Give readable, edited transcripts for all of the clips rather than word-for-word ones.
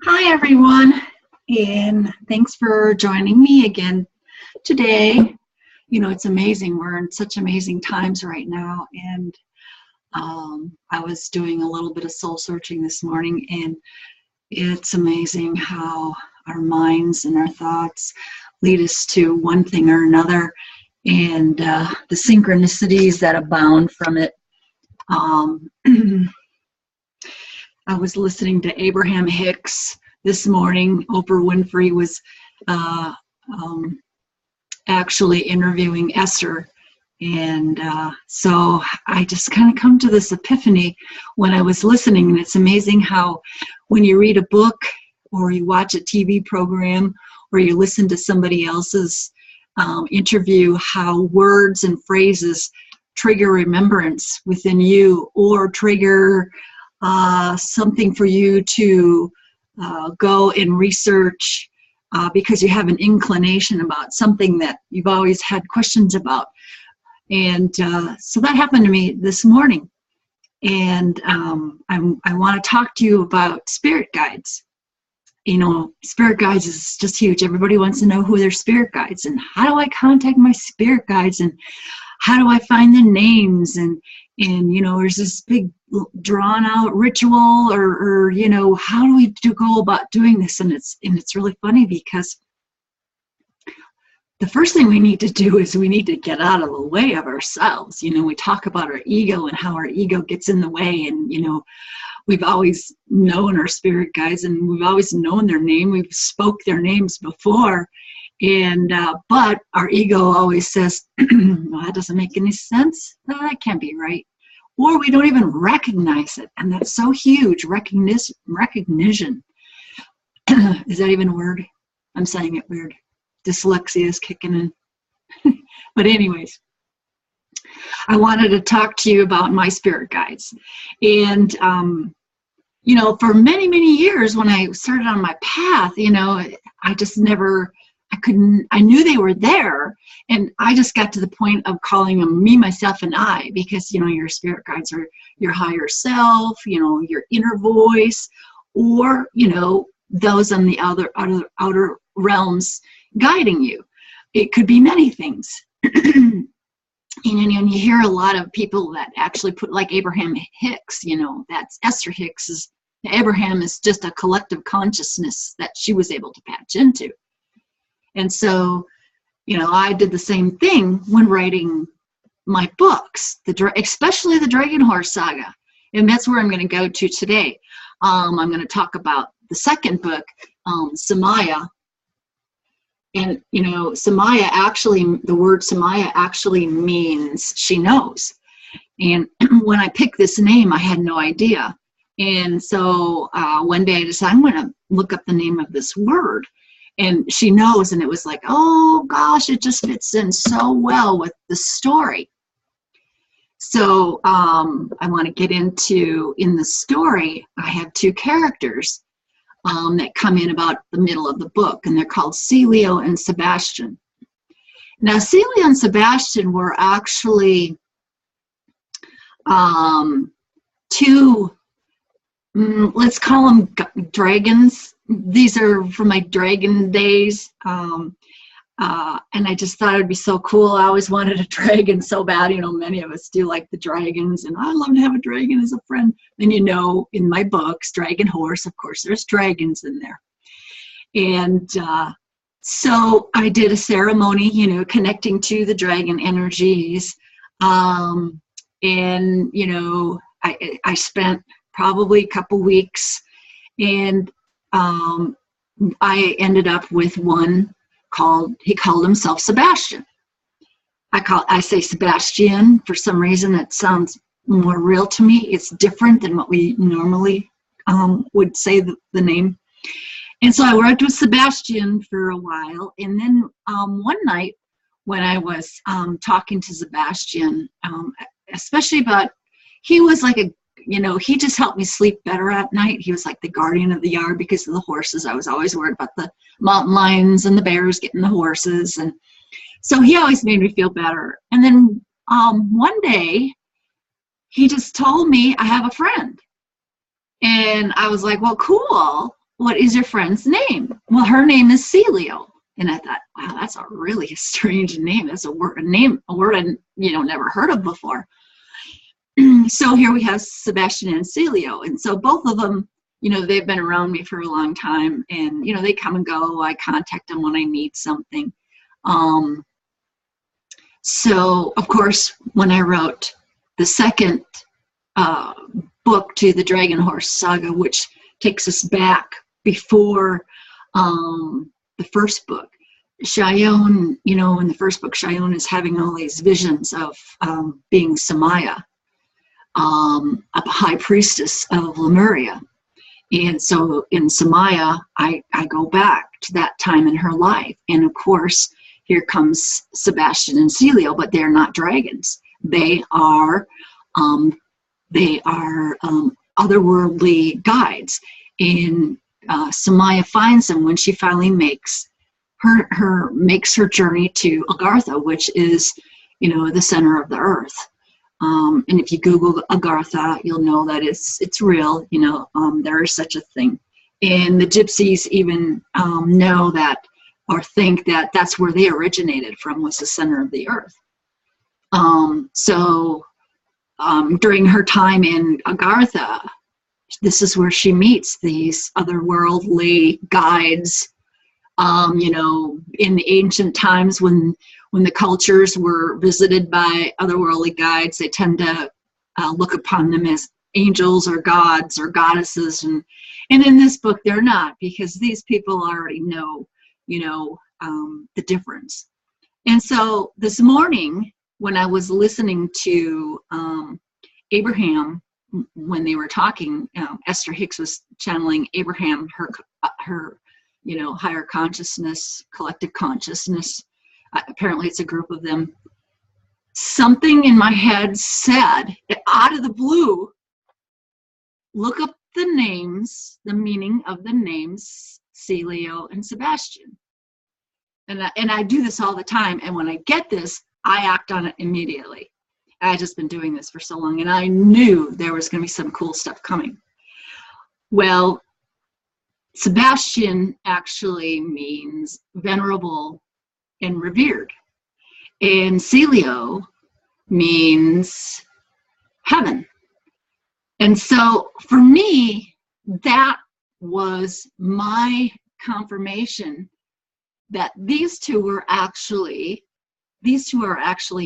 Hi, everyone, and thanks for joining me again today. You know, it's amazing. We're in such amazing times right now, and I was doing a little bit of soul searching this morning, and it's amazing how our minds and our thoughts lead us to one thing or another, and the synchronicities that abound from it. Um, I was listening to Abraham Hicks this morning. Oprah Winfrey was uh, um, actually interviewing Esther. And so I just kind of come to this epiphany when I was listening. And it's amazing how when you read a book or you watch a TV program or you listen to somebody else's interview, how words and phrases trigger remembrance within you or trigger something for you to go and research because you have an inclination about something that you've always had questions about. And so that happened to me this morning. And I want to talk to you about spirit guides. You know, spirit guides is just huge. Everybody wants to know who their spirit guides and how do I contact my spirit guides and how do I find the names and you know, there's this big drawn out ritual or you know, how do we go about doing this? And it's really funny because the first thing we need to do is we need to get out of the way of ourselves. You know, we talk about our ego and how our ego gets in the way, and you know, we've always known our spirit guides and we've always known their name. We've spoke their names before. And but our ego always says, well, that doesn't make any sense. No, that can't be right. Or we don't even recognize it. And that's so huge. Recognition. Is that even a word? I'm saying it weird. Dyslexia is kicking in. But anyways, I wanted to talk to you about my spirit guides. And, you know, for many, many years when I started on my path, you know, I just never... I knew they were there, and I just got to the point of calling them me, myself, and I, because, you know, your spirit guides are your higher self, you know, your inner voice, or, you know, those on the outer realms guiding you. It could be many things. And you hear a lot of people that actually put, like Abraham Hicks, you know, that's Esther Hicks's. Abraham is just a collective consciousness that she was able to patch into. And so, you know, I did the same thing when writing my books, especially the Dragon Horse Saga. And that's where I'm going to go to today. I'm going to talk about the second book, Samaya. And, you know, Samaya actually, the word Samaya actually means she knows. And when I picked this name, I had no idea. And so one day I decided I'm going to look up the name of this word. And she knows, and it was like, oh gosh, it just fits in so well with the story. So I want to get into, in the story, I have two characters that come in about the middle of the book, and they're called Celio and Sebastian. Now, Celio and Sebastian were actually two, let's call them dragons. These are from my dragon days, and I just thought it'd be so cool. I always wanted a dragon so bad. You know, many of us do like the dragons, and I love to have a dragon as a friend. And you know, in my books, Dragon Horse, of course, there's dragons in there. And so I did a ceremony, you know, connecting to the dragon energies, and you know, I spent probably a couple weeks, and I ended up with one he called himself Sebastian. I say Sebastian for some reason. It sounds more real to me. It's different than what we normally would say the name. And so I worked with Sebastian for a while. And then one night when I was talking to Sebastian, especially about, he was like you know, he just helped me sleep better at night. He was like the guardian of the yard because of the horses. I was always worried about the mountain lions and the bears getting the horses. And so he always made me feel better. And then one day he just told me I have a friend. And I was like, well, cool. what is your friend's name? Well, her name is Celio. And I thought, wow, that's a really strange name. That's a word I never heard of before. So here we have Sebastian and Celio. And so both of them, they've been around me for a long time, and, they come and go. I contact them when I need something. So of course, when I wrote the second book to the Dragon Horse Saga, which takes us back before the first book, Cheyenne, in the first book, Cheyenne is having all these visions of being Samaya, a high priestess of Lemuria. And so in Samaya, I go back to that time in her life. And of course, here comes Sebastian and Celio, but they're not dragons. They are otherworldly guides. And Samaya finds them when she finally makes her journey to Agartha, which is, the center of the earth. And if you Google Agartha, you'll know that it's real. There is such a thing. And the gypsies even know that, or think that that's where they originated from, was the center of the earth. So during her time in Agartha, this is where she meets these otherworldly guides. In the ancient times when the cultures were visited by otherworldly guides, they tend to look upon them as angels or gods or goddesses. And in this book, they're not, because these people already know, the difference. And so this morning, when I was listening to Abraham, when they were talking, Esther Hicks was channeling Abraham, her higher consciousness, collective consciousness. Apparently it's a group of them. Something in my head said, out of the blue, look up the names, the meaning of the names Celio and Sebastian. And I do this all the time. And when I get this, I act on it immediately. I've just been doing this for so long, and I knew there was going to be some cool stuff coming. Well, Sebastian actually means venerable and revered. And Celio means heaven. And so for me, that was my confirmation that these two are actually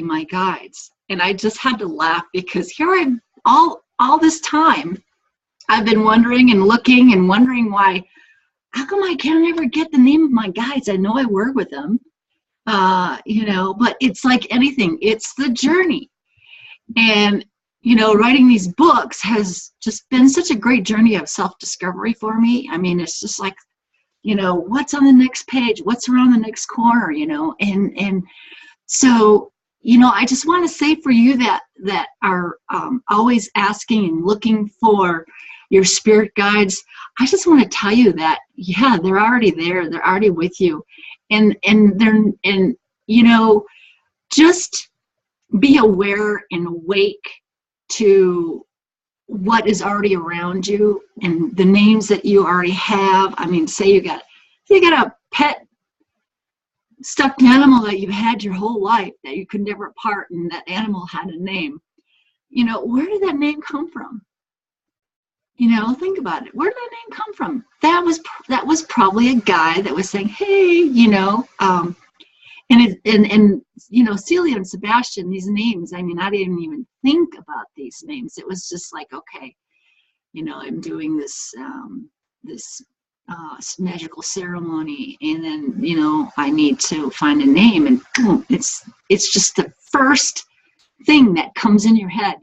my guides. And I just had to laugh, because here I'm all this time, I've been wondering and looking and wondering why, how come I can't ever get the name of my guides? I know I work with them, but it's like anything, it's the journey. And, writing these books has just been such a great journey of self-discovery for me. I mean, it's just like, what's on the next page, what's around the next corner, and so, I just want to say for you that are always asking and looking for your spirit guides, I just want to tell you that, yeah, they're already there. They're already with you. And just be aware and awake to what is already around you and the names that you already have. I mean, say you got a pet stuffed animal that you've had your whole life that you could never part, and that animal had a name. Where did that name come from? Think about it. Where did that name come from? That was probably a guy that was saying, hey, Celia and Sebastian, these names, I mean, I didn't even think about these names. It was just like, okay, I'm doing this magical ceremony, and then I need to find a name, and boom, it's just the first thing that comes in your head.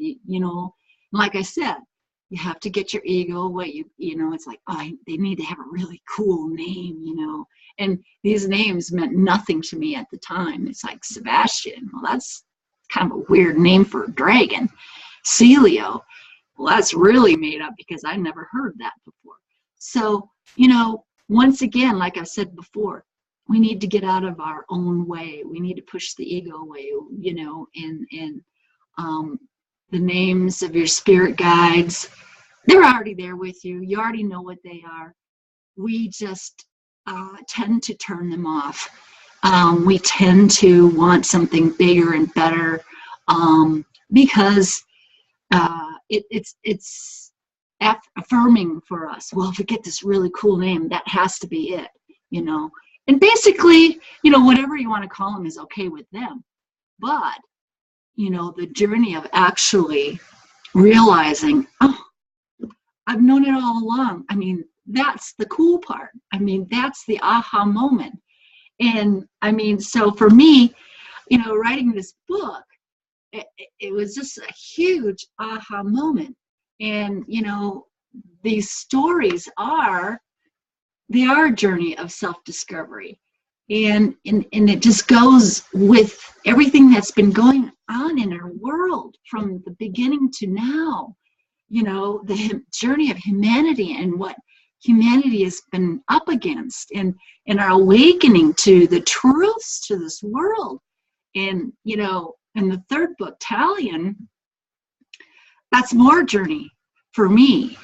Like I said, you have to get your ego away. It's like, they need to have a really cool name, and these names meant nothing to me at the time. It's like Sebastian, well, that's kind of a weird name for a dragon. Celio, well, that's really made up, because I never heard that before. So, once again, like I said before, we need to get out of our own way. We need to push the ego away, and the names of your spirit guides, they're already there with you. You already know what they are. we just tend to turn them off. We tend to want something bigger and better because it's affirming for us. Well, if we get this really cool name, that has to be it, you know. And basically, you know, whatever you want to call them is okay with them. But, you know, the journey of actually realizing, oh, I've known it all along. I mean, that's the cool part. I mean, that's the aha moment. And I mean, so for me, you know, writing this book, it was just a huge aha moment. And, you know, these stories they are a journey of self-discovery. And it just goes with everything that's been going on in our world from the beginning to now. You know, the journey of humanity and what humanity has been up against, and our awakening to the truths to this world. And, you know, in the third book, Talion, that's more journey for me.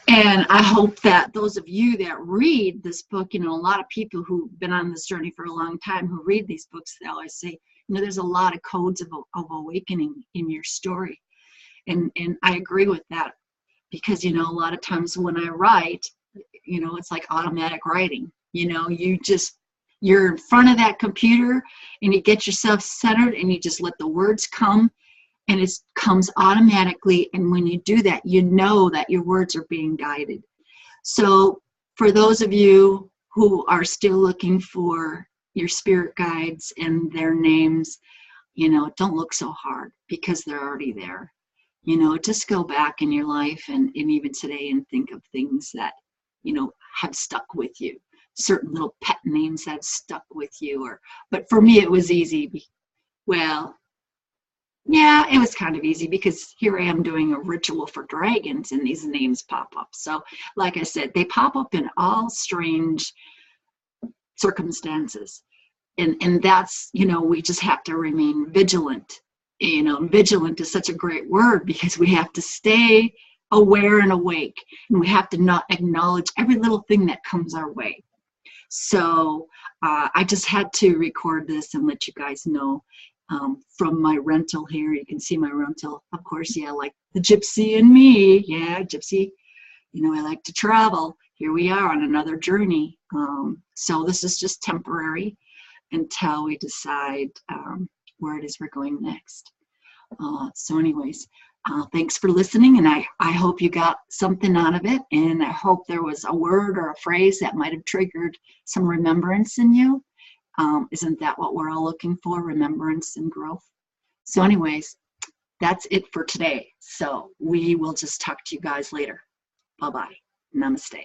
And I hope that those of you that read this book, you know, a lot of people who've been on this journey for a long time who read these books, they always say, you know, there's a lot of codes of awakening in your story. And I agree with that, because, you know, a lot of times when I write, you know, it's like automatic writing. You know, you're in front of that computer and you get yourself centered and you just let the words come, and it comes automatically. And when you do that, you know that your words are being guided. So for those of you who are still looking for your spirit guides and their names, you know, don't look so hard, because they're already there. You know, just go back in your life and even today and think of things that, you know, have stuck with you. Certain little pet names that have stuck with you. But for me, it was easy. Well, yeah, it was kind of easy, because here I am doing a ritual for dragons and these names pop up. So like I said, they pop up in all strange circumstances. And that's, you know, we just have to remain vigilant. You know, vigilant is such a great word, because we have to stay aware and awake, and we have to not acknowledge every little thing that comes our way. So I just had to record this and let you guys know from my rental here. You can see my rental, of course. Yeah, like the gypsy in me. Yeah, gypsy. You know, I like to travel. Here we are on another journey. So this is just temporary until we decide where it is we're going next. So anyways, thanks for listening, and I hope you got something out of it, and I hope there was a word or a phrase that might have triggered some remembrance in you. Isn't that what we're all looking for? Remembrance and growth. So anyways, that's it for today. So we will just talk to you guys later. Bye-bye. Namaste.